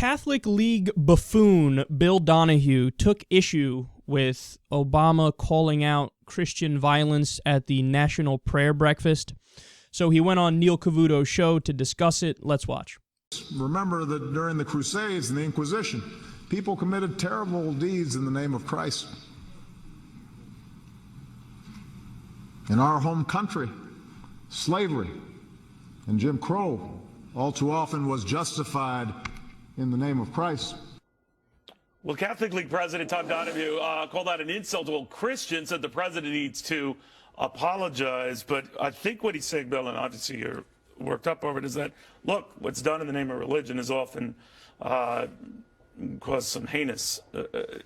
Catholic League buffoon Bill Donohue took issue with Obama calling out Christian violence at the National Prayer Breakfast. So he went on Neil Cavuto's show to discuss it. Let's watch. Remember that during the Crusades and the Inquisition, people committed terrible deeds in the name of Christ. In our home country, slavery and Jim Crow all too often was justified in the name of Christ. Well, Catholic League President Tom Donohue called that an insult to all Christians, said the president needs to apologize. But I think what he's saying, Bill, and obviously you're worked up over it, is that, look, what's done in the name of religion is often cause some heinous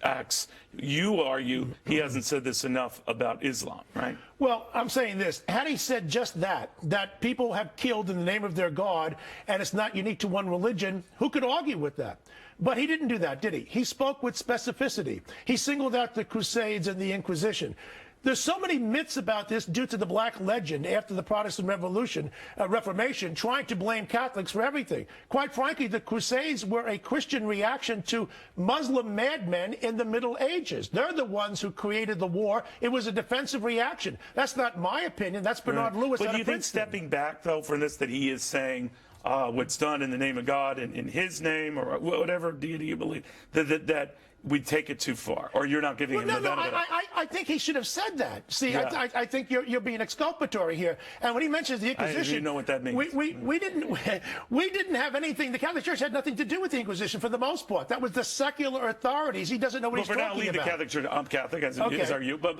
acts. You argue he hasn't said this enough about Islam, right? Well, I'm saying this. Had he said just that people have killed in the name of their God, and it's not unique to one religion, who could argue with that? But he didn't do that, did he? He spoke with specificity. He singled out the Crusades and the Inquisition. There's so many myths about this due to the black legend after the Protestant Reformation, trying to blame Catholics for everything. Quite frankly, the Crusades were a Christian reaction to Muslim madmen in the Middle Ages. They're the ones who created the war. It was a defensive reaction. That's not my opinion. That's Bernard Lewis. But do you think, stepping back, though, from this, that he is saying what's done in the name of God, in his name, or whatever deity you believe, that we take it too far, or you're not giving him the benefit? I think he should have said that. See, yeah. I think you're being exculpatory here. And when he mentions the Inquisition, you know what that means. We didn't have anything. The Catholic Church had nothing to do with the Inquisition for the most part. That was the secular authorities. He doesn't know what he's talking about. But for now, leave the Catholic Church. I'm Catholic, as are you. But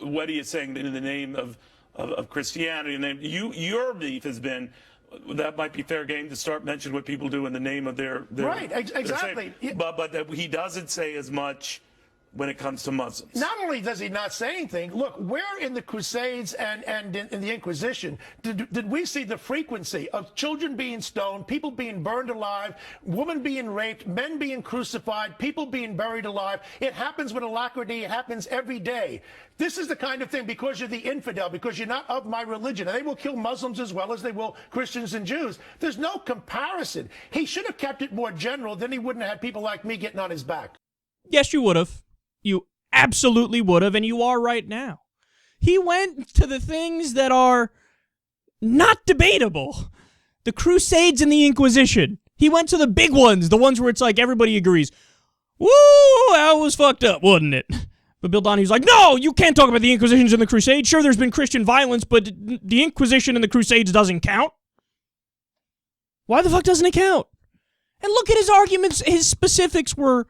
what are you saying in the name of Christianity? And your beef has been, that might be fair game to start mentioning what people do in the name of their right, exactly. But that he doesn't say as much when it comes to Muslims. Not only does he not say anything, look, where in the Crusades and in the Inquisition did we see the frequency of children being stoned, people being burned alive, women being raped, men being crucified, people being buried alive? It happens with alacrity. It happens every day. This is the kind of thing, because you're the infidel, because you're not of my religion, and they will kill Muslims as well as they will Christians and Jews. There's no comparison. He should have kept it more general, then he wouldn't have had people like me getting on his back. Yes, you would have. You absolutely would have, and you are right now. He went to the things that are not debatable. The Crusades and the Inquisition. He went to the big ones, the ones where it's like everybody agrees, woo, that was fucked up, wasn't it? But Bill Donohue's like, no, you can't talk about the Inquisitions and the Crusades. Sure, there's been Christian violence, but the Inquisition and the Crusades doesn't count. Why the fuck doesn't it count? And look at his arguments. His specifics were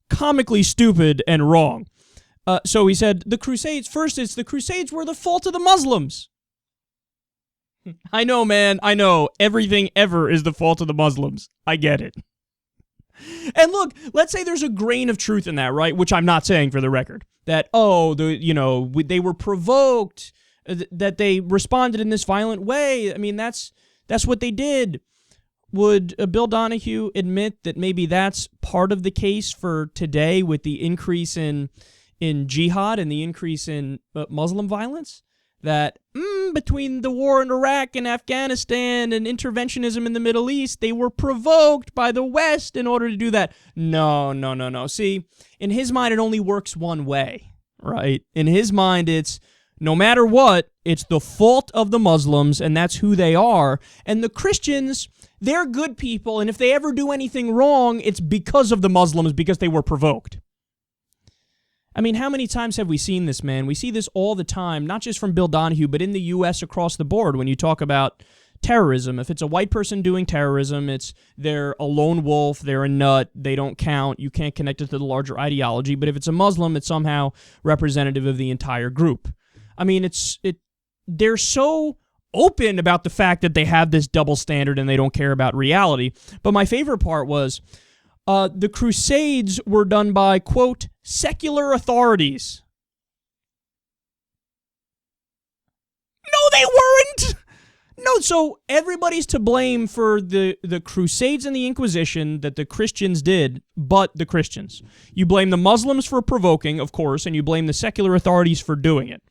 comically stupid and wrong. So he said, the Crusades, first it's the Crusades were the fault of the Muslims. I know, man, I know. Everything ever is the fault of the Muslims. I get it. And look, let's say there's a grain of truth in that, right? Which I'm not saying, for the record. That, they were provoked, that they responded in this violent way. I mean, that's what they did. Would Bill Donohue admit that maybe that's part of the case for today with the increase in jihad and the increase in Muslim violence? That between the war in Iraq and Afghanistan and interventionism in the Middle East, they were provoked by the West in order to do that. No. See, in his mind, it only works one way, right? In his mind, it's no matter what, it's the fault of the Muslims, and that's who they are. And the Christians, they're good people, and if they ever do anything wrong, it's because of the Muslims, because they were provoked. I mean, how many times have we seen this, man? We see this all the time, not just from Bill Donohue, but in the U.S. across the board when you talk about terrorism. If it's a white person doing terrorism, they're a lone wolf, they're a nut, they don't count, you can't connect it to the larger ideology. But if it's a Muslim, it's somehow representative of the entire group. I mean, they're so open about the fact that they have this double standard and they don't care about reality. But my favorite part was the Crusades were done by, quote, secular authorities. No, they weren't! No, so everybody's to blame for the Crusades and the Inquisition that the Christians did, but the Christians. You blame the Muslims for provoking, of course, and you blame the secular authorities for doing it.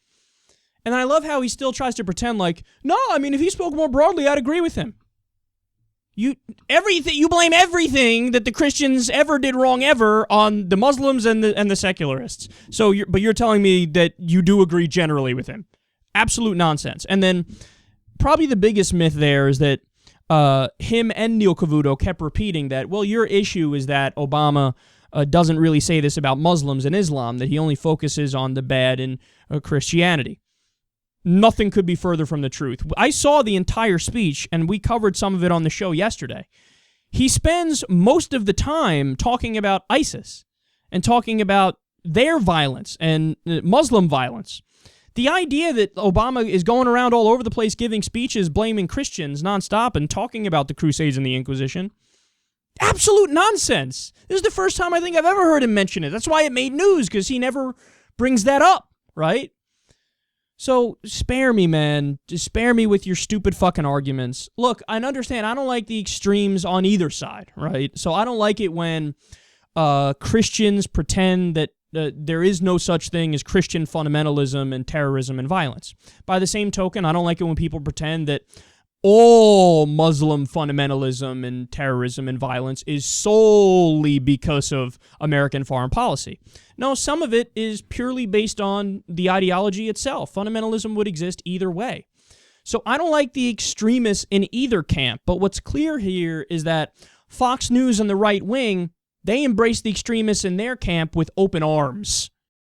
And I love how he still tries to pretend like, no, I mean, if he spoke more broadly, I'd agree with him. You blame everything that the Christians ever did wrong ever on the Muslims and the secularists. But you're telling me that you do agree generally with him. Absolute nonsense. And then probably the biggest myth there is that him and Neil Cavuto kept repeating that, well, your issue is that Obama doesn't really say this about Muslims and Islam, that he only focuses on the bad in Christianity. Nothing could be further from the truth. I saw the entire speech, and we covered some of it on the show yesterday. He spends most of the time talking about ISIS and talking about their violence and Muslim violence. The idea that Obama is going around all over the place giving speeches blaming Christians nonstop and talking about the Crusades and the Inquisition, absolute nonsense. This is the first time I think I've ever heard him mention it. That's why it made news, because he never brings that up, right? So spare me, man. Just spare me with your stupid fucking arguments. Look, I understand. I don't like the extremes on either side, right? So I don't like it when Christians pretend that there is no such thing as Christian fundamentalism and terrorism and violence. By the same token, I don't like it when people pretend that all Muslim fundamentalism and terrorism and violence is solely because of American foreign policy. No, some of it is purely based on the ideology itself. Fundamentalism would exist either way. So I don't like the extremists in either camp, but what's clear here is that Fox News and the right wing, they embrace the extremists in their camp with open arms.